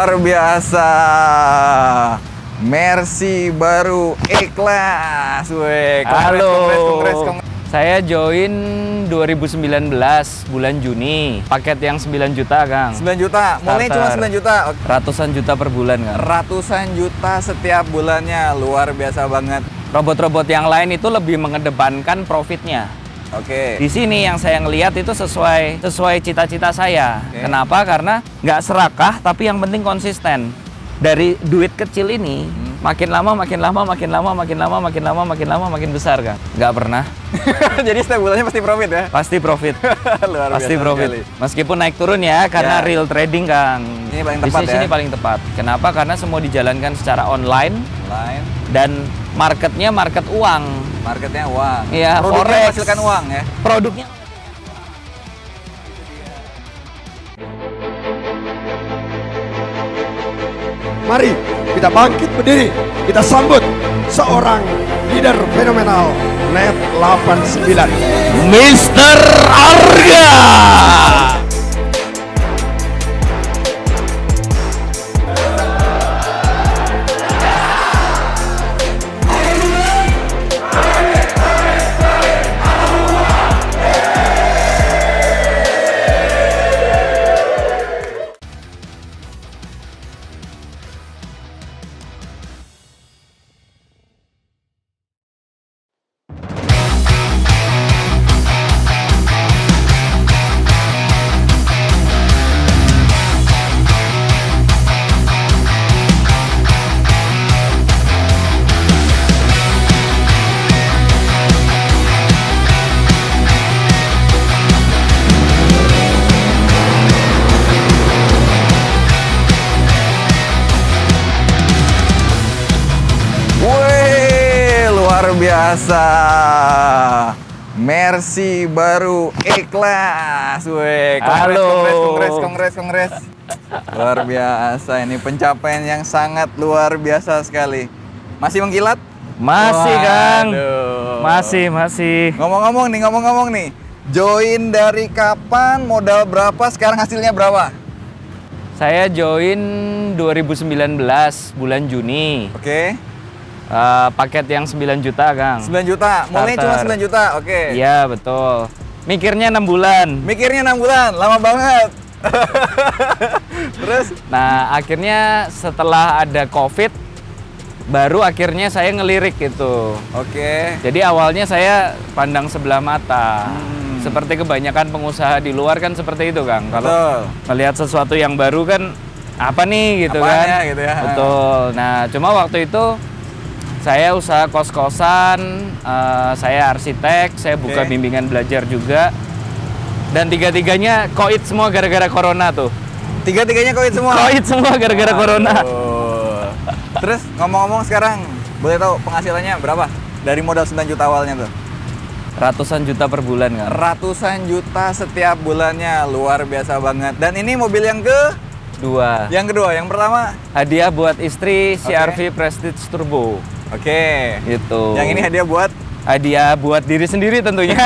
luar biasa. Mercy baru E-Class. Weh, Halo. kongres. Saya join 2019 bulan Juni. Paket yang 9 juta, Kang. 9 juta. Mulai cuma 9 juta. Oke. Ratusan juta per bulan, Kang. Ratusan juta setiap bulannya. Luar biasa banget. Robot-robot yang lain itu lebih mengedepankan profitnya. Oke. Di sini yang saya ngelihat itu sesuai cita-cita saya. Oke. Kenapa? Karena nggak serakah, tapi yang penting konsisten. Dari duit kecil ini, makin lama makin besar, kan? Nggak pernah. Jadi setiap bulannya pasti profit ya? Pasti profit. Luar Pasti biasa profit. sekali. Meskipun naik turun ya, karena Ya. real trading, Kang. Ini paling tepat Bisnis ya? ini paling tepat. Kenapa? Karena semua dijalankan secara online Lain. dan marketnya market uang. Marketnya uang. Iya, Produknya forex. menghasilkan uang ya? Produknya Mari kita bangkit berdiri, kita sambut seorang leader fenomenal Net 89. Mr. Arga. Wih, luar biasa. Mercy baru E-Class. Wih, Halo. kongres. Luar biasa, ini pencapaian yang sangat luar biasa sekali. Masih mengkilat? Masih, Kang. Waduh. Masih. Ngomong-ngomong nih. Join dari kapan, modal berapa, sekarang hasilnya berapa? Saya join 2019 bulan Juni. Oke. Paket yang 9 juta, Kang. 9 juta. Mulai cuma Starter. 9 juta. Oke. Iya, betul. Mikirnya 6 bulan. Mikirnya 6 bulan, lama banget. Terus? Nah, akhirnya setelah ada COVID, baru akhirnya saya ngelirik gitu. Oke. Jadi awalnya saya pandang sebelah mata. Seperti kebanyakan pengusaha di luar kan seperti itu, Kang. Kalau Betul. melihat sesuatu yang baru kan, apa nih gitu Apanya kan? gitu ya. Betul. Nah, cuma waktu itu saya usaha kos-kosan, saya arsitek, saya buka Oke. bimbingan belajar juga. Dan tiga-tiganya koit semua gara-gara corona tuh. Tiga-tiganya COVID semua. Koit semua gara-gara corona. Aduh. Terus ngomong-ngomong sekarang, boleh tahu penghasilannya berapa? Dari modal 9 juta awalnya tuh. Ratusan juta per bulan, kan? Ratusan juta setiap bulannya, luar biasa banget. Dan ini mobil yang Yang kedua, yang pertama. hadiah buat istri CR-V Prestige Turbo. Oke. Gitu. Yang ini hadiah buat hadiah buat diri sendiri tentunya.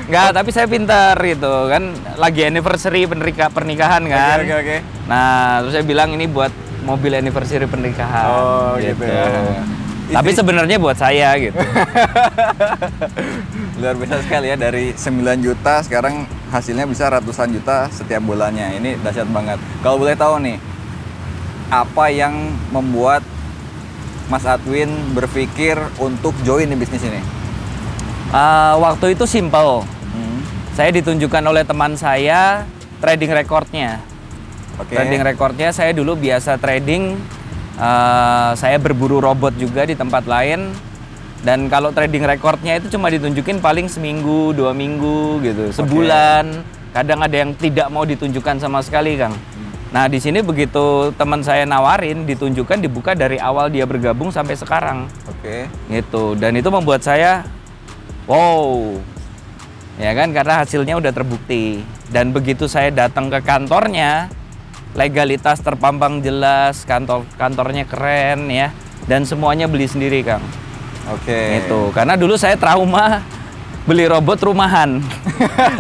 Enggak, tapi saya pintar gitu kan. Lagi anniversary pernikahan kan. Oke. Nah, terus saya bilang ini buat mobil anniversary pernikahan. Oh, gitu ya. Tapi sebenarnya buat saya gitu. Luar biasa sekali ya, dari 9 juta sekarang hasilnya bisa ratusan juta setiap bulannya. Ini dahsyat banget. Kalau boleh tahu nih, apa yang membuat Mas Adwin berpikir untuk join di bisnis ini? Waktu itu simple. Saya ditunjukkan oleh teman saya trading recordnya. Oke. Trading recordnya saya dulu biasa trading. Saya berburu robot juga di tempat lain. Dan kalau trading recordnya itu cuma ditunjukin paling seminggu, 2 minggu gitu, sebulan. Kadang ada yang tidak mau ditunjukkan sama sekali, Kang. Nah, di sini begitu teman saya nawarin, ditunjukkan dibuka dari awal dia bergabung sampai sekarang. Oke. Gitu. Dan itu membuat saya wow. Ya kan, karena hasilnya udah terbukti. Dan begitu saya datang ke kantornya, legalitas terpampang jelas, kantornya keren ya. Dan semuanya beli sendiri, Kang. Oke. Itu. Karena dulu saya trauma beli robot rumahan.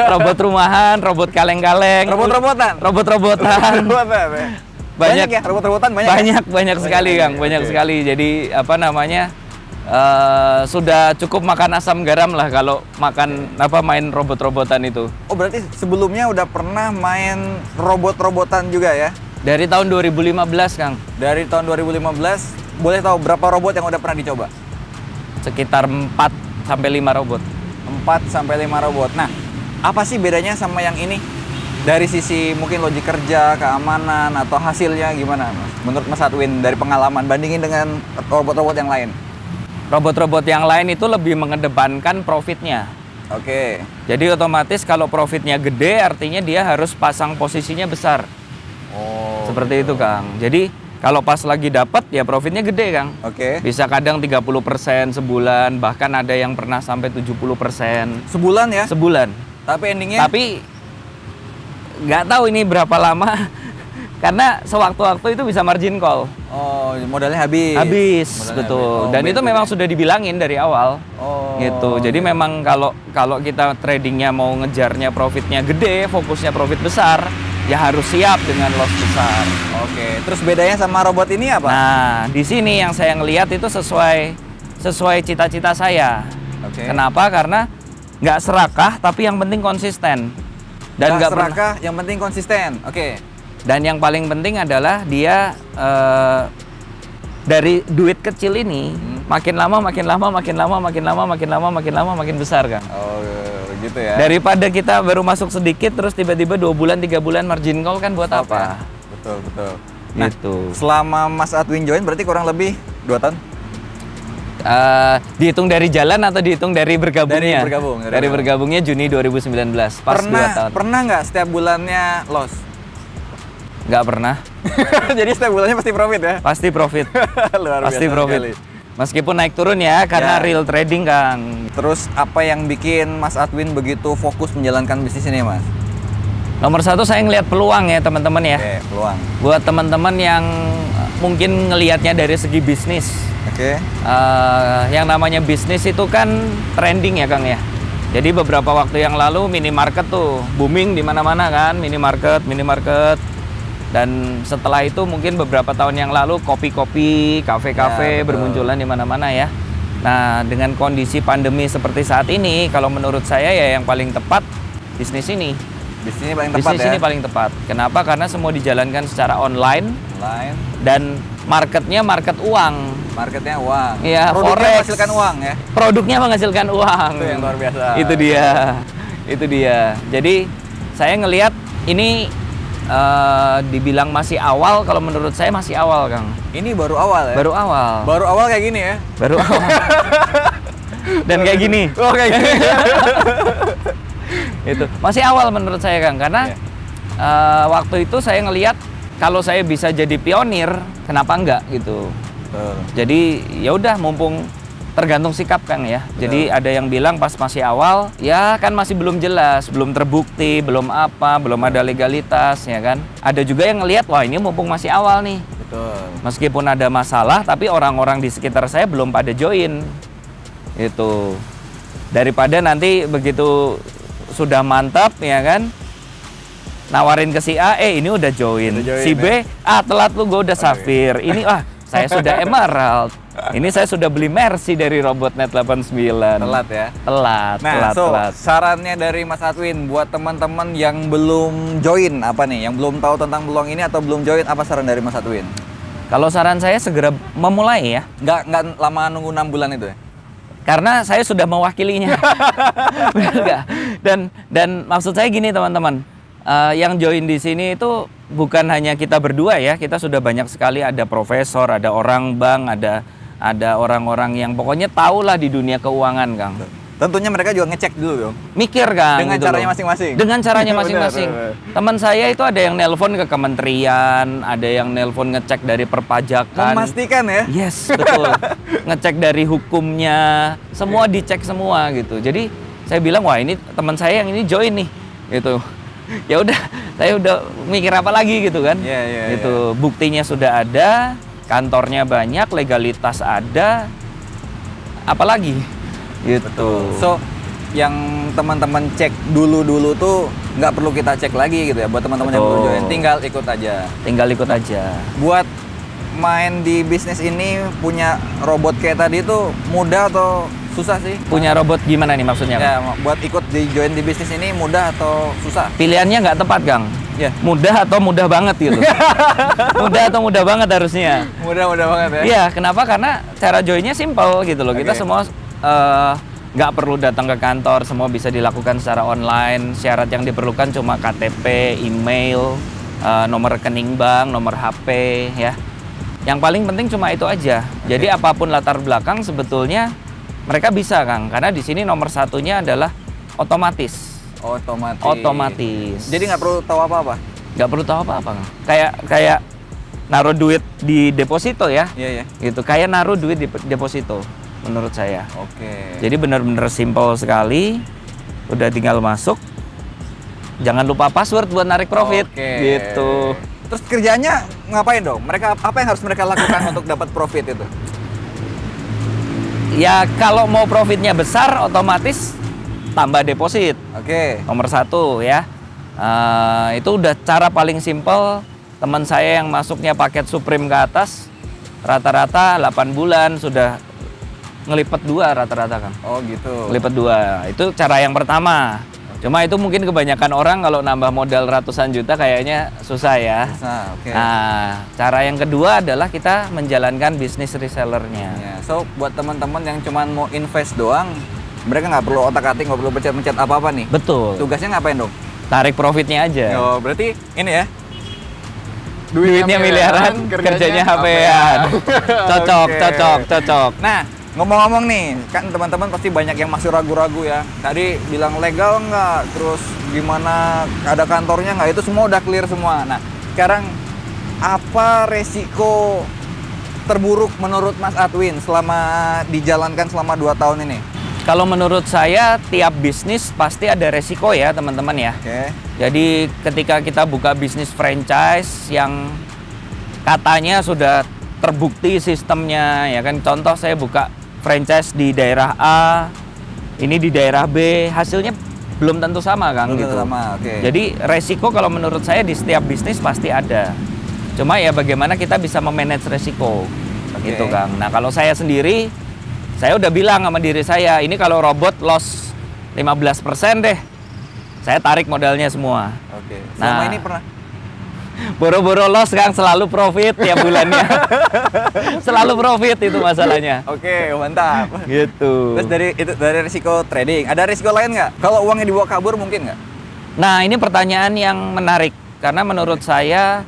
Robot rumahan, robot kaleng-kaleng, Robot-robotan. robot-robotan. Robotan, ya? Banyak ya robot-robotan banyak. Ya? banyak sekali Kang, banyak Oke. sekali. Jadi apa namanya? Sudah cukup makan asam garam lah kalau makan main robot-robotan itu. Oh, berarti sebelumnya udah pernah main robot-robotan juga ya? Dari tahun 2015 Kang, Dari tahun 2015, boleh tahu berapa robot yang udah pernah dicoba? sekitar 4 sampai 5 robot. 4 sampai 5 robot. Nah, apa sih bedanya sama yang ini? Dari sisi mungkin logik kerja, keamanan, atau hasilnya gimana, Mas? Menurut Mas Adwin dari pengalaman bandingin dengan robot-robot yang lain? Robot-robot yang lain itu lebih mengedepankan profitnya. Oke. Jadi otomatis kalau profitnya gede artinya dia harus pasang posisinya besar. Oh. Seperti itu Kang. Jadi kalau pas lagi dapat ya profitnya gede Kang. Oke. Bisa kadang 30% sebulan, bahkan ada yang pernah sampai 70% Sebulan ya? sebulan. Tapi endingnya? Tapi nggak tahu ini berapa lama karena sewaktu-waktu itu bisa margin call. Oh, modalnya habis. Habis, Modalnya betul. habis. Oh, Dan itu beda memang ya? sudah dibilangin dari awal. Oh. Gitu. Jadi memang kalau kita tradingnya mau ngejarnya profitnya gede, fokusnya profit besar, ya harus siap dengan loss besar. Oke. Terus bedanya sama robot ini apa? Nah, di sini yang saya ngelihat itu sesuai cita-cita saya. Oke. Kenapa? Karena nggak serakah, tapi yang penting konsisten. Dan Nggak nggak pernah- serakah, yang penting konsisten. Oke. Dan yang paling penting adalah dia dari duit kecil ini makin lama makin besar Kang. Oh, gitu ya. Daripada kita baru masuk sedikit terus tiba-tiba 2 bulan 3 bulan margin call kan buat Stop apa? ya? Betul, betul. Nah, Gitu. selama Mas Adwin join berarti kurang lebih 2 tahun? Dihitung dari jalan atau dihitung dari bergabungnya? Dari bergabung, dari Dari bergabung. bergabungnya Juni 2019, pas 2 tahun. Pernah nggak setiap bulannya loss? Nggak pernah. Jadi setiap bulannya pasti profit ya? Pasti profit. Luar Pasti biasa profit. sekali. Meskipun naik turun ya, karena Ya. real trading Kang. Terus apa yang bikin Mas Adwin begitu fokus menjalankan bisnis ini, Mas? Nomor satu saya ngelihat peluang ya teman-teman ya. Oke, peluang. Buat teman-teman yang mungkin ngelihatnya dari segi bisnis. Oke. Yang namanya bisnis itu kan trending ya Kang ya. Jadi beberapa waktu yang lalu minimarket tuh booming di mana-mana kan, minimarket. Dan setelah itu mungkin beberapa tahun yang lalu kopi-kopi, kafe-kafe Ya, betul. bermunculan di mana-mana ya. Nah, dengan kondisi pandemi seperti saat ini, kalau menurut saya ya yang paling tepat bisnis ini. Bisnis ini paling tepat Bisnis ya? ini paling tepat. Kenapa? Karena semua dijalankan secara online Online, dan marketnya market uang. marketnya uang. Iya, Produknya forex. menghasilkan uang ya? Produknya menghasilkan uang. Itu yang luar biasa. Itu dia. Itu dia. Jadi saya ngelihat ini dibilang masih awal, kalau menurut saya masih awal, Kang. Ini baru awal ya? Baru awal. Baru awal kayak gini ya? Baru awal. Dan kayak gini. Oh, kayak gini. Itu masih awal menurut saya Kang, karena waktu itu saya ngelihat kalau saya bisa jadi pionir, kenapa enggak gitu. Betul. Jadi ya udah, mumpung tergantung sikap Kang ya. Jadi ada yang bilang pas masih awal, ya kan masih belum jelas, belum terbukti, belum apa, belum ada legalitas ya kan. Ada juga yang ngelihat, wah ini mumpung masih awal nih. Betul. Meskipun ada masalah, tapi orang-orang di sekitar saya belum pada join. Itu. Daripada nanti begitu sudah mantap ya kan, nawarin ke si A, ini udah join. Udah join, Si B, telat lu, gue udah Safir. Ini, saya sudah Emerald. Ini saya sudah beli Mercy dari Robotnet 89. Telat ya? Telat, Nah, telat. sarannya dari Mas Adwin buat teman-teman yang belum join apa nih? Yang belum tahu tentang peluang ini atau belum join, apa saran dari Mas Adwin? Kalau saran saya segera memulai ya. Nggak lama nunggu 6 bulan itu ya? Karena saya sudah mewakilinya. Benar nggak? Dan maksud saya gini teman-teman, yang join di sini itu bukan hanya kita berdua ya, kita sudah banyak sekali, ada profesor, ada orang bank, ada orang-orang yang pokoknya tahu lah di dunia keuangan, Kang. Tentunya mereka juga ngecek dulu dong. Mikir kan Dengan gitu caranya loh. masing-masing. Dengan caranya Benar, masing-masing. benar. Teman saya itu ada yang nelpon ke kementerian, ada yang nelpon ngecek dari perpajakan. Memastikan ya? Yes, betul. Ngecek dari hukumnya, semua dicek semua gitu. Jadi saya bilang, wah ini teman saya yang ini join nih, gitu. Ya udah, saya udah mikir apa lagi gitu kan? Iya, Itu buktinya sudah ada, kantornya banyak, legalitas ada, apalagi gitu. So, yang teman-teman cek dulu tuh nggak perlu kita cek lagi gitu ya. Buat teman-teman yang baru Betul. join, tinggal ikut aja. Tinggal ikut aja. Buat main di bisnis ini punya robot kayak tadi itu mudah atau susah sih? Punya robot gimana nih maksudnya? Ya, buat ikut di join di bisnis ini mudah atau susah? Pilihannya nggak tepat, Kang. Ya. Mudah atau mudah banget gitu. Mudah atau mudah banget harusnya. Mudah banget ya. Iya, kenapa? Karena cara joinnya simple gitu loh. Kita Oke. semua nggak perlu datang ke kantor, semua bisa dilakukan secara online. Syarat yang diperlukan cuma KTP, email, nomor rekening bank, nomor HP, ya. Yang paling penting cuma itu aja. Jadi apapun latar belakang sebetulnya mereka bisa, Kang. Karena di sini nomor satunya adalah otomatis. Otomatis. Jadi nggak perlu tahu apa-apa? Nggak perlu tahu apa-apa, Kang. Kayak naruh duit di deposito ya. Iya. Gitu. Kayak naruh duit di deposito menurut saya. Oke. Jadi benar-benar simple sekali. Udah tinggal masuk. Jangan lupa password buat narik profit. Oke. Gitu. Terus kerjanya ngapain dong? Apa yang harus mereka lakukan untuk dapat profit itu? Ya kalau mau profitnya besar otomatis tambah deposit. Oke. Nomor satu ya. Itu udah cara paling simple. Teman saya yang masuknya paket Supreme ke atas rata-rata 8 bulan sudah ngelipet 2 rata-rata, Kang. Oh gitu. Ngelipet 2. Itu cara yang pertama. Cuma itu mungkin kebanyakan orang kalau nambah modal ratusan juta kayaknya susah ya. Nah, oke. Nah, cara yang kedua adalah kita menjalankan bisnis resellernya. Ya, so buat teman-teman yang cuman mau invest doang, mereka nggak perlu otak-atik, nggak perlu pencet-pencet apa-apa nih. Betul. Tugasnya ngapain dong? Tarik profitnya aja. Oh, berarti ini ya. Duitnya miliaran, kerjanya HP-an. Cocok, Oke. cocok. Nah, ngomong-ngomong nih, kan teman-teman pasti banyak yang masih ragu-ragu ya. Tadi bilang legal nggak, terus gimana ada kantornya nggak, itu semua udah clear semua. Nah, sekarang apa resiko terburuk menurut Mas Adwin selama dijalankan selama 2 tahun ini? Kalau menurut saya tiap bisnis pasti ada resiko ya teman-teman ya. Oke. Jadi ketika kita buka bisnis franchise yang katanya sudah terbukti sistemnya ya kan, contoh saya buka franchise di daerah A, ini di daerah B, hasilnya belum tentu sama, Kang. Belum gitu. tentu sama, oke. Jadi resiko kalau menurut saya di setiap bisnis pasti ada. Cuma ya bagaimana kita bisa memanage resiko, Oke. gitu, Kang. Nah kalau saya sendiri, saya udah bilang sama diri saya, ini kalau robot loss 15% deh, saya tarik modalnya semua. Oke. Selama Nah. ini pernah? Boro-boro loss, Kang, selalu profit tiap bulannya. Selalu profit itu masalahnya. Oke, mantap. Gitu. Terus dari risiko trading, ada risiko lain nggak? Kalau uangnya dibawa kabur mungkin nggak? Nah, ini pertanyaan yang menarik karena menurut saya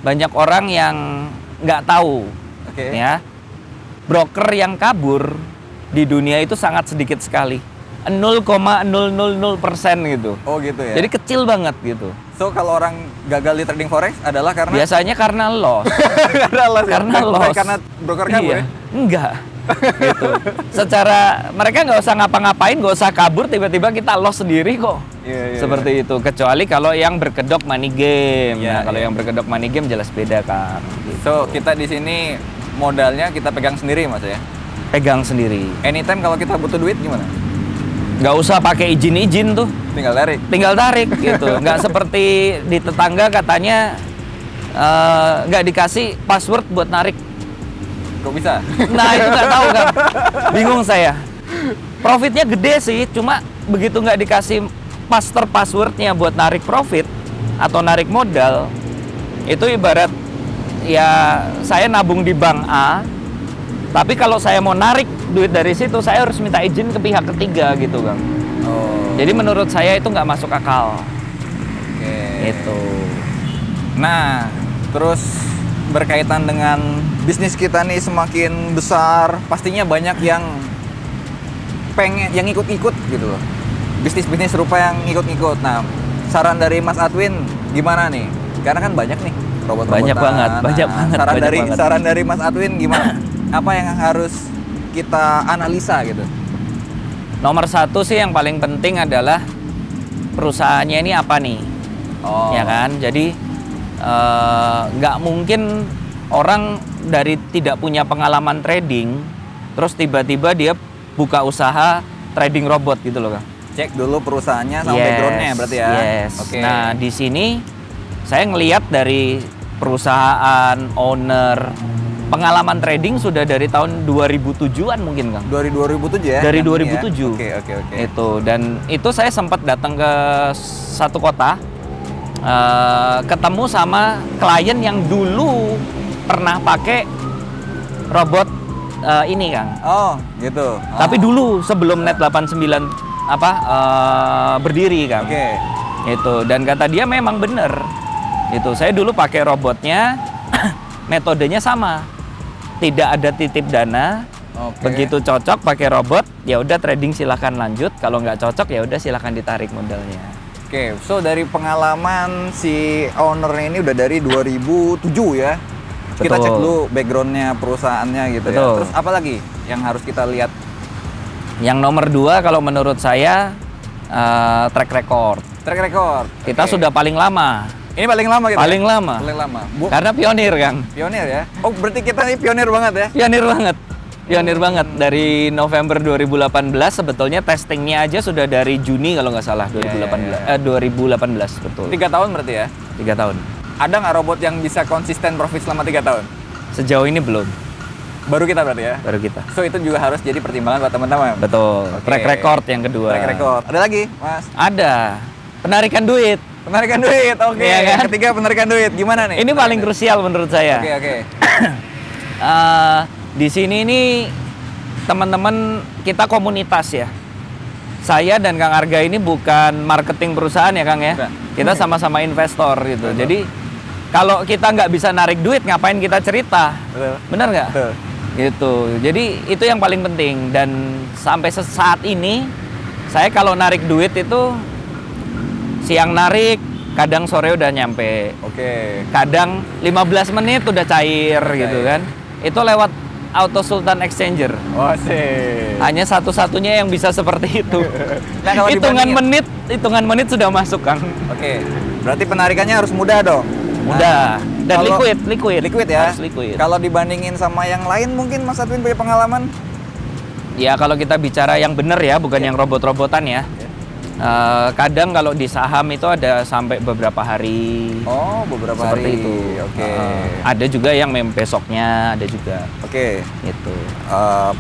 banyak orang yang nggak tahu, Oke. ya. Broker yang kabur di dunia itu sangat sedikit sekali, 0,000% gitu. Oh gitu ya. Jadi kecil banget gitu. So kalau orang gagal di trading forex adalah karena Biasanya karena loss. karena loss. Karena Bukan loss. karena broker kabur Iya. ya? Enggak. Gitu. Secara mereka nggak usah ngapa-ngapain, nggak usah kabur, tiba-tiba kita loss sendiri kok. Iya. Seperti itu. Kecuali kalau yang berkedok money game. Iya, Nah, kalau iya. yang berkedok money game jelas beda, Kang. Gitu. So kita di sini modalnya kita pegang sendiri mas ya. Pegang sendiri. Anytime kalau kita butuh duit gimana? Nggak usah pakai izin-izin tuh. Tinggal tarik. Tinggal tarik gitu. Nggak seperti di tetangga katanya nggak dikasih password buat narik. Kok bisa? Nah itu nggak tahu, kan, bingung saya. Profitnya gede sih, cuma begitu nggak dikasih master passwordnya buat narik profit atau narik modal, itu ibarat ya saya nabung di bank A, tapi kalau saya mau narik duit dari situ saya harus minta izin ke pihak ketiga gitu, Kang. Oh. Jadi menurut saya itu nggak masuk akal. Oke. Itu. Nah, terus berkaitan dengan bisnis kita nih semakin besar, pastinya banyak yang pengen, yang ikut-ikut gitu loh. Bisnis-bisnis serupa yang ikut-ikut. Nah, saran dari Mas Adwin gimana nih? Karena kan banyak nih robot-robotan. Banyak banget, banyak banget, Saran banyak dari banget. saran dari Mas Adwin gimana? Apa yang harus kita analisa gitu? Nomor satu sih yang paling penting adalah perusahaannya ini apa nih, Oh. ya kan? Jadi nggak mungkin orang dari tidak punya pengalaman trading, terus tiba-tiba dia buka usaha trading robot gitu loh, Kang. Cek dulu perusahaannya sama Yes, backgroundnya berarti ya. Yes. Oke. Nah, di sini saya ngelihat dari perusahaan, owner, pengalaman trading sudah dari tahun 2007-an mungkin, Kang. Dari 2007 ya? Dari yang ini 2007. Ya? Oke. Itu, dan itu saya sempat datang ke satu kota, ketemu sama klien yang dulu pernah pakai robot ini, Kang. Oh, gitu. Tapi dulu sebelum Net 89 berdiri, Kang. Oke. Itu, dan kata dia memang bener. Itu, saya dulu pakai robotnya, metodenya sama. Tidak ada titip dana. Oke. Begitu cocok pakai robot, ya udah trading silahkan lanjut. Kalau nggak cocok ya udah silahkan ditarik modalnya. Oke, so dari pengalaman si owner ini udah dari 2007 ya. Kita Betul. cek dulu backgroundnya perusahaannya gitu ya. Betul. Terus apa lagi yang harus kita lihat? Yang nomor 2 kalau menurut saya track record. Track record. Kita Oke. sudah paling lama. Ini paling lama gitu. Paling lama. Paling lama. Karena pionir, Kang. Pionir ya. Oh, berarti kita ini pionir banget ya. Pionir banget. Pionir banget. Dari November 2018 sebetulnya testingnya aja sudah dari Juni kalau nggak salah 2018. 2018 betul. 3 tahun berarti ya. 3 tahun. Ada nggak robot yang bisa konsisten profit selama 3 tahun? Sejauh ini belum. Baru kita berarti ya. Baru kita. So itu juga harus jadi pertimbangan buat teman-teman. Betul. Oke. Track record yang kedua. Track record. Ada lagi, Mas? Ada. Penarikan duit. Penarikan duit. Oke. Iya kan? Yang ketiga penarikan duit. Gimana nih? Ini paling krusial menurut saya. Oke. Di sini ini teman-teman kita komunitas ya. Saya dan Kang Arga ini bukan marketing perusahaan ya, Kang ya. Bukan. Kita sama-sama investor gitu. Betul. Jadi kalau kita nggak bisa narik duit, ngapain kita cerita? Betul. Bener nggak? Betul. Gitu. Jadi itu yang paling penting. Dan sampai saat ini saya kalau narik duit itu siang narik, kadang sore udah nyampe. Oke. Kadang 15 menit udah cair gitu Cair. kan. Itu lewat Auto Sultan Exchanger. Oh sih. Hanya satu-satunya yang bisa seperti itu. Nah, kalau hitungan menit sudah masuk, Kang. Oke. Berarti penarikannya harus mudah dong. Mudah. Dan kalau- liquid. Liquid ya. Harus liquid. Kalau dibandingin sama yang lain mungkin Mas Adwin punya pengalaman? Ya kalau kita bicara yang benar ya, bukan yang robot-robotan ya. Kadang kalau di saham itu ada sampai beberapa hari. Oh, beberapa Seperti hari. itu. Oke. Ada juga yang besoknya, ada juga. Oke. Itu.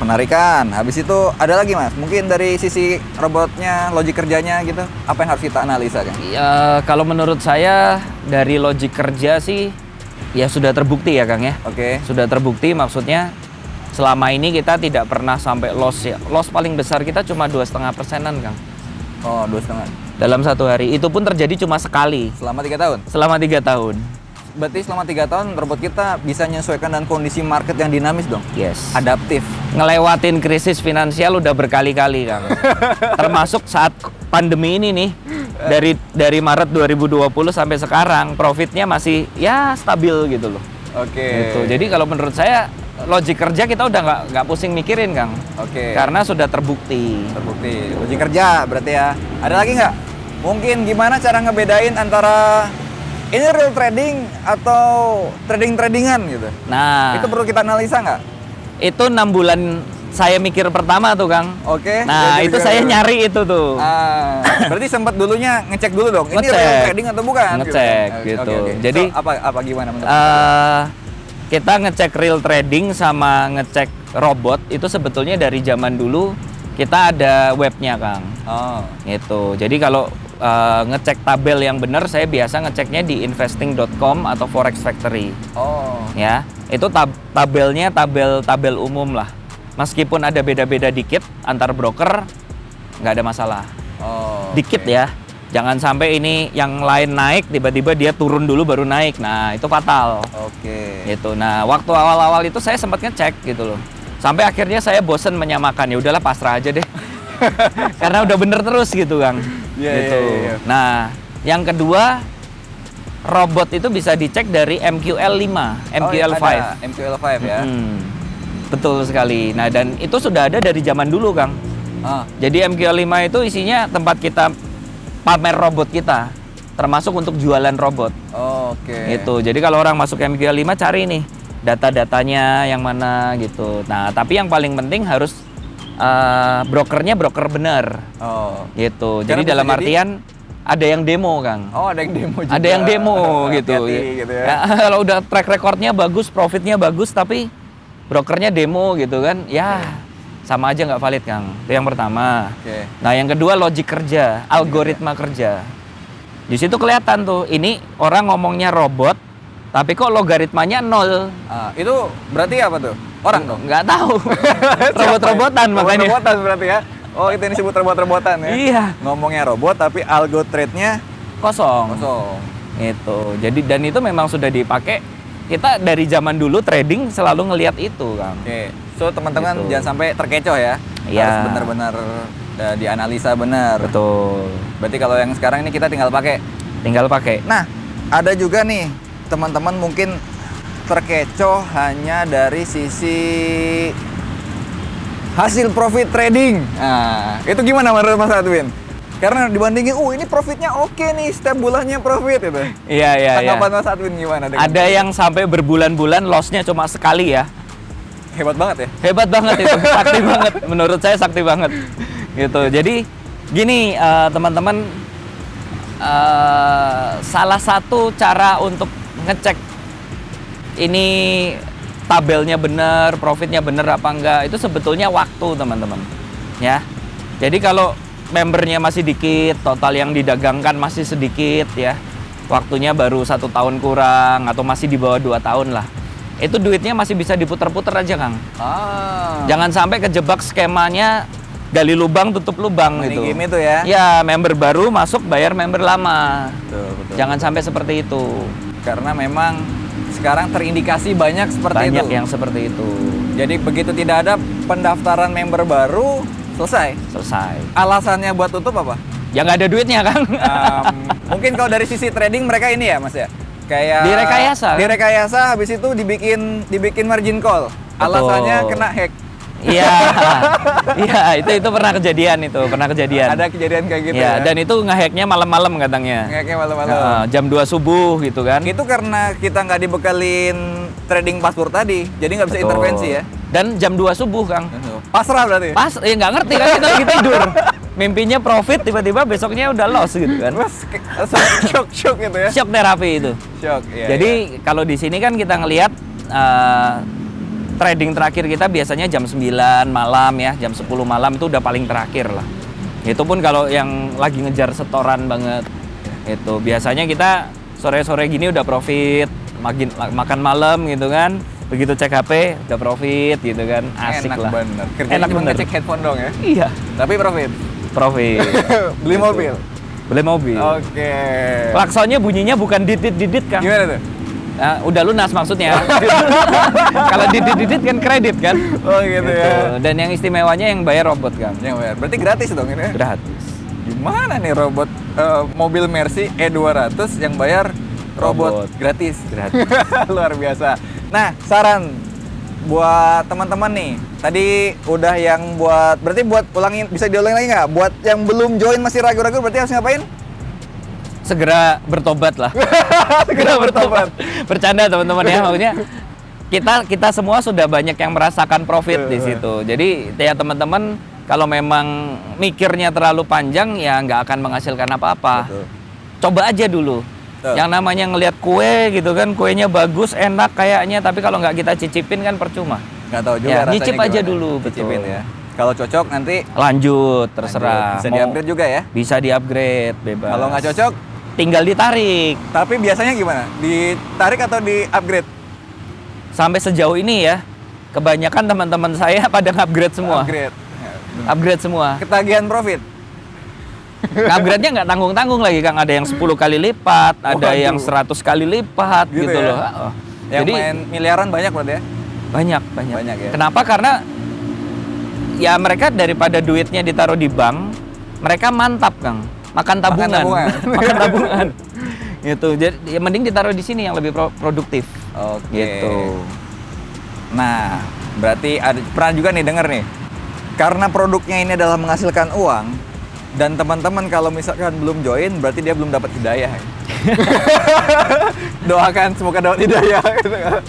Penarikan. Habis itu ada lagi, Mas. Mungkin dari sisi robotnya, logik kerjanya gitu. Apa yang harus kita analisa kan? Ya, kalau menurut saya dari logik kerja sih ya sudah terbukti ya, Kang ya. Oke. Sudah terbukti, maksudnya selama ini kita tidak pernah sampai loss ya. Loss paling besar kita cuma 2,5%-an, Kang. Oh, 2,5. Dalam satu hari. Itu pun terjadi cuma sekali Selama 3 tahun. selama 3 tahun. Berarti selama 3 tahun robot kita bisa menyesuaikan dengan kondisi market yang dinamis dong. Yes. Adaptif. Ngelewatin krisis finansial udah berkali-kali, Kang. Termasuk saat pandemi ini nih. Dari Maret 2020 sampai sekarang profitnya masih ya stabil gitu loh. Oke. Gitu. Jadi kalau menurut saya logik kerja kita udah nggak pusing mikirin, Kang. Oke. Karena sudah terbukti. Terbukti. Logik kerja berarti ya. Ada lagi nggak? Mungkin gimana cara ngebedain antara ini real trading atau trading-tradingan gitu? Nah, Itu perlu kita analisa nggak? itu 6 bulan saya mikir pertama tuh, Kang. Oke. Nah, Jadi itu juga- saya nyari itu tuh. Berarti sempat dulunya ngecek dulu dong. Ini Ngecek. real trading atau bukan? Ngecek, Oke, gitu. oke. Jadi, So, apa gimana menurut? Kita ngecek real trading sama ngecek robot itu sebetulnya dari zaman dulu kita ada webnya, Kang. Oh. Gitu. Jadi kalau ngecek tabel yang benar, saya biasa ngeceknya di investing.com atau Forex Factory. Oh. Ya, itu tabelnya tabel umum lah. Meskipun ada beda-beda dikit antar broker, nggak ada masalah. Oh. Dikit oke. ya. Jangan sampai ini yang lain naik, tiba-tiba dia turun dulu baru naik. Nah, itu fatal. Oke. Gitu. Nah, waktu awal-awal itu saya sempat ngecek gitu loh. Sampai akhirnya saya bosen menyamakan. Ya udahlah pasrah aja deh. Karena udah bener terus gitu, Kang. Iya, Gitu. iya, iya. Nah, yang kedua, robot itu bisa dicek dari MQL5, MQL5. Oh, ada MQL5 ya. Betul sekali. Nah, dan itu sudah ada dari zaman dulu, Kang. Ah. Jadi MQL5 itu isinya tempat kita pamer robot kita, termasuk untuk jualan robot. Oke. Gitu. Jadi kalau orang masuk MQL5 cari nih data-datanya yang mana gitu. Nah, tapi yang paling penting harus brokernya broker bener Oh. gitu. Karena Jadi bisa dalam jadi- artian ada yang demo, Kang. Oh, ada yang demo juga. Ada yang demo gitu. Hati-hati gitu ya. Ya, kalau udah track recordnya bagus, profitnya bagus, tapi brokernya demo gitu kan, ya sama aja nggak valid, Kang. Itu yang pertama. Oke. Nah, yang kedua logik kerja, algoritma kerja. Di situ kelihatan tuh, ini orang ngomongnya robot, tapi kok logaritmanya 0. Itu berarti apa tuh? Orang dong? Nggak tahu. Robot-robotan makanya. Robot-robotan berarti ya? Oh, itu yang disebut robot-robotan ya? Iya. Ngomongnya robot, tapi algo trade-nya Kosong. kosong. Itu. Jadi dan itu memang sudah dipakai. Kita dari zaman dulu trading selalu ngelihat itu, Kang. Oke. So, teman-teman Gitu. jangan sampai terkecoh ya. Iya. Harus benar-benar dianalisa benar. Betul. Berarti kalau yang sekarang ini kita tinggal pakai. Tinggal pakai. Nah, ada juga nih teman-teman mungkin terkecoh hanya dari sisi hasil profit trading. Nah, itu gimana menurut Mas Adwin? Karena dibandingin, ini profitnya oke nih, setiap bulannya profit itu. Iya, iya, iya. Tanggapan Mas Adwin gimana? Dengan Ada yang sampai berbulan-bulan lossnya cuma sekali ya. hebat banget ya? Hebat banget itu, sakti banget. Menurut saya sakti banget. Gitu. Jadi gini teman-teman, salah satu cara untuk ngecek ini tabelnya benar, profitnya benar apa enggak, itu sebetulnya waktu, teman-teman. Ya. Jadi kalau membernya masih dikit, total yang didagangkan masih sedikit ya, waktunya baru 1 tahun kurang atau masih di bawah 2 tahun lah, itu duitnya masih bisa diputer-puter aja, Kang. Jangan sampai kejebak skemanya gali lubang tutup lubang Money gitu. game itu ya? Ya, member baru masuk bayar member lama. Betul. Jangan sampai seperti itu. Karena memang sekarang terindikasi banyak seperti Banyak itu. yang seperti itu. Jadi begitu tidak ada pendaftaran member baru, selesai. Selesai. Alasannya buat tutup apa? Ya nggak ada duitnya, Kang. Mungkin kalau dari sisi trading mereka ini ya, Mas ya. Kayak Direkayasa. Direkayasa, habis itu dibikin margin call. Alasannya kena hack. Iya. Iya, itu pernah kejadian Ada kejadian kayak gitu Ya, ya. dan itu ngehacknya malam-malam katanya. Ngehacknya malam-malam. Jam 2 subuh gitu kan. Itu karena kita nggak dibekalin trading password tadi, jadi nggak bisa Betul. intervensi ya. Dan jam 2 subuh, Kang. Pasrah berarti. Pas, ya nggak ngerti kan, kita lagi tidur. Mimpinya profit, tiba-tiba besoknya udah loss gitu kan. Mas, shock gitu ya. Shock terapi itu. Shock. Iya, Jadi kalau di sini kan kita ngelihat trading terakhir kita biasanya jam 9 malam ya, jam 10 malam itu udah paling terakhir lah. Itu pun kalau yang lagi ngejar setoran banget. Itu biasanya kita sore-sore gini udah profit, makan malam gitu kan. Begitu cek HP udah profit gitu kan. Asik enak lah. bener. Kerjanya Enak cuma bener. ngecek headphone dong ya. Iya, Tapi profit. profit. Beli mobil. Beli mobil. Oke. Klaksonnya bunyinya bukan didit-didit, Kang. Gimana tuh? Nah, udah lunas maksudnya. Kalau didit-didit kan kredit kan. Oh gitu ya. Dan yang istimewanya yang bayar robot, kan. Yang bayar. Berarti gratis dong ini ya? Gratis. Gimana nih robot mobil Mercy E200 yang bayar robot, Robot. gratis? Gratis. Luar biasa. Nah, saran buat teman-teman nih. Tadi udah yang berarti buat ulangin, bisa diulangi lagi nggak? Buat yang belum join masih ragu-ragu berarti harus ngapain? Segera bertobat lah. Segera bertobat. Bercanda teman-teman ya, maksudnya kita semua sudah banyak yang merasakan profit di situ. Jadi ya teman-teman kalau memang mikirnya terlalu panjang ya nggak akan menghasilkan apa-apa. Betul. Coba aja dulu. Betul. Yang namanya ngelihat kue gitu kan, kuenya bagus, enak kayaknya, tapi kalau nggak kita cicipin kan percuma. Nggak tahu juga Ya, rasanya nyicip aja gimana. dulu, Cicipin betul. ya. Kalau cocok nanti Lanjut, terserah. bisa Mau- di-upgrade juga ya. Bisa di-upgrade, bebas. Kalau nggak cocok, tinggal ditarik. tapi biasanya gimana? Ditarik atau di-upgrade? Sampai sejauh ini ya, kebanyakan teman-teman saya pada upgrade semua. Upgrade. Upgrade semua. Ketagihan profit. Upgrade-nya nggak tanggung-tanggung lagi, Kang. Ada yang 10 kali lipat, ada Waduh. yang 100 kali lipat Gitu gitu, ya? loh. Yang Jadi main miliaran banyak berarti ya? banyak. Banyak ya? Kenapa? Karena ya mereka daripada duitnya ditaruh di bank, mereka mantap, Kang. Makan tabungan. tabungan. Makan tabungan. Gitu. Jadi ya mending ditaruh di sini yang lebih produktif. Oke. Gitu. Nah, berarti pernah juga nih denger nih. Karena produknya ini adalah menghasilkan uang dan teman-teman kalau misalkan belum join berarti dia belum dapat hidayah. Doakan semoga dapat hidayah gitu kan.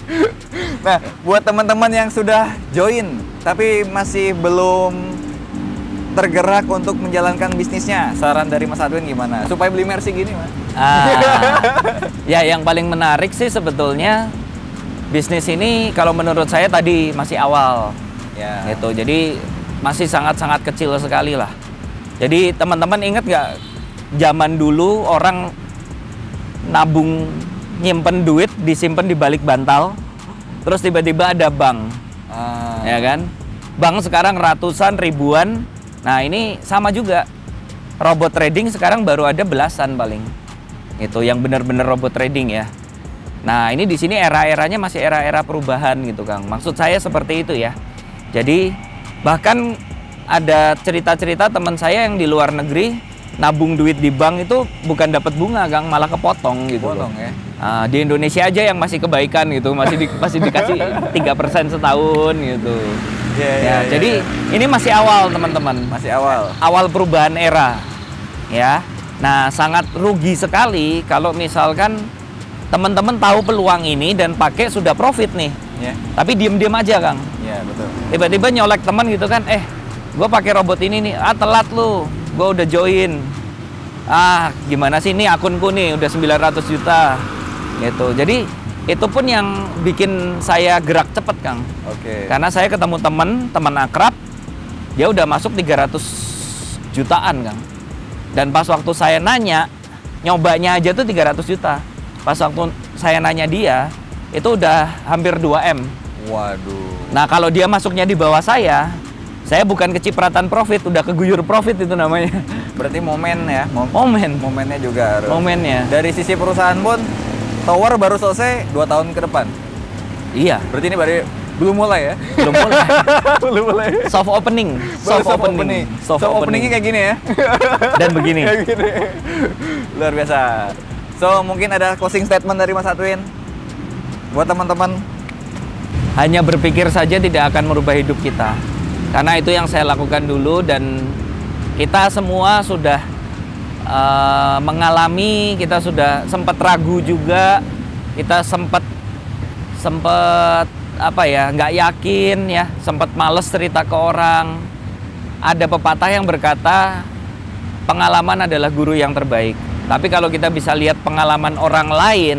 Nah, buat teman-teman yang sudah join tapi masih belum tergerak untuk menjalankan bisnisnya? Saran dari Mas Adwin gimana? Supaya beli Mercy gini, Mas. Ya, yang paling menarik sih sebetulnya bisnis ini kalau menurut saya tadi masih awal. Ya. Gitu. Jadi masih sangat-sangat kecil sekali lah. Jadi teman-teman ingat nggak zaman dulu orang nabung nyimpen duit disimpan di balik bantal, terus tiba-tiba ada bank, ya kan? Bank sekarang ratusan, ribuan. Nah ini sama juga, robot trading sekarang baru ada belasan paling. Itu yang benar-benar robot trading ya. Nah ini di sini era-eranya masih era-era perubahan gitu Kang. Maksud saya seperti itu ya. Jadi bahkan ada cerita-cerita teman saya yang di luar negeri nabung duit di bank itu bukan dapat bunga Kang, malah kepotong gitu. Potong ya. Nah, di Indonesia aja yang masih kebaikan gitu, masih dikasih 3% setahun gitu. Jadi ini masih awal teman-teman. Masih awal. Awal perubahan era. Ya. Nah, sangat rugi sekali kalau misalkan teman-teman tahu peluang ini dan pakai sudah profit nih. Ya. Tapi diem-diem aja Kang. Ya, betul. Tiba-tiba nyolek teman gitu kan, gue pakai robot ini nih, telat lu, gue udah join. Gimana sih ini akunku nih udah 900 juta gitu. Jadi itu pun yang bikin saya gerak cepet Kang. Oke. Karena saya ketemu teman akrab, dia udah masuk 300 jutaan Kang. Dan pas waktu saya nanya, nyobanya aja tuh 300 juta. Pas waktu saya nanya dia, itu udah hampir 2M. Waduh. Nah kalau dia masuknya di bawah saya bukan kecipratan profit, udah keguyur profit itu namanya. Berarti momen ya. Momennya juga harus. Momennya. Dari sisi perusahaan pun, tower baru selesai 2 tahun ke depan. Iya. Berarti ini belum mulai ya? Belum mulai. Belum mulai. Soft opening. Soft openingnya kayak gini ya. Dan begini. Kayak gini. Luar biasa. So mungkin ada closing statement dari Mas Adwin buat teman-teman. Hanya berpikir saja tidak akan merubah hidup kita. Karena itu yang saya lakukan dulu dan kita semua sudah mengalami, kita sudah sempat ragu juga, kita sempat nggak yakin ya, sempat males cerita ke orang. Ada pepatah yang berkata pengalaman adalah guru yang terbaik. Tapi kalau kita bisa lihat pengalaman orang lain,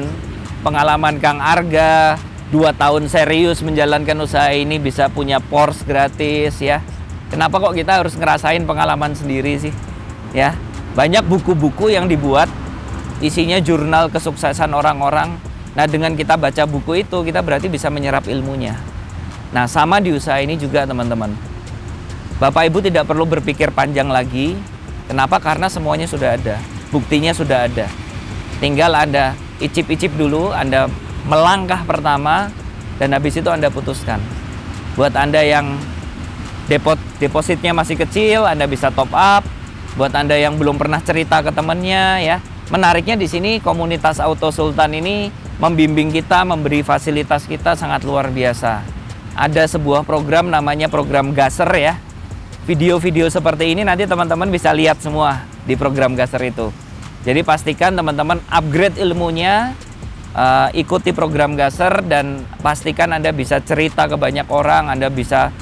pengalaman Kang Arga 2 tahun serius menjalankan usaha ini bisa punya Porsche gratis ya. Kenapa kok kita harus ngerasain pengalaman sendiri sih? Ya, banyak buku-buku yang dibuat isinya jurnal kesuksesan orang-orang. Nah, dengan kita baca buku itu, kita berarti bisa menyerap ilmunya. Nah, sama di usaha ini juga teman-teman. Bapak Ibu tidak perlu berpikir panjang lagi. Kenapa? Karena semuanya sudah ada. Buktinya sudah ada. Tinggal Anda icip-icip dulu, Anda melangkah pertama, dan habis itu Anda putuskan. Buat Anda yang depositnya masih kecil, Anda bisa top up. Buat Anda yang belum pernah cerita ke temannya ya. Menariknya di sini komunitas Auto Sultan ini membimbing kita, memberi fasilitas kita sangat luar biasa. Ada sebuah program namanya program Gaser ya. Video-video seperti ini nanti teman-teman bisa lihat semua di program Gaser itu. Jadi pastikan teman-teman upgrade ilmunya, ikuti program Gaser dan pastikan Anda bisa cerita ke banyak orang, Anda bisa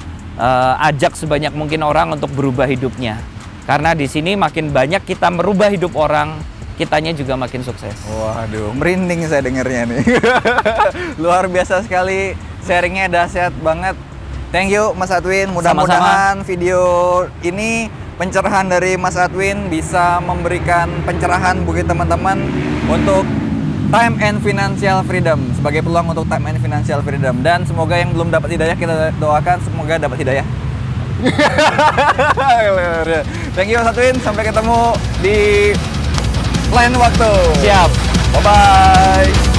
ajak sebanyak mungkin orang untuk berubah hidupnya. Karena di sini makin banyak kita merubah hidup orang, kitanya juga makin sukses. Waduh, merinding saya dengarnya nih. Luar biasa sekali, sharingnya dahsyat banget. Thank you Mas Adwin, mudah-mudahan video ini pencerahan dari Mas Adwin bisa memberikan pencerahan bagi teman-teman untuk time and financial freedom, sebagai peluang untuk time and financial freedom. Dan semoga yang belum dapat hidayah, kita doakan semoga dapat hidayah. Thank you Mas Adwin, sampai ketemu di lain waktu. Siap. Bye-bye.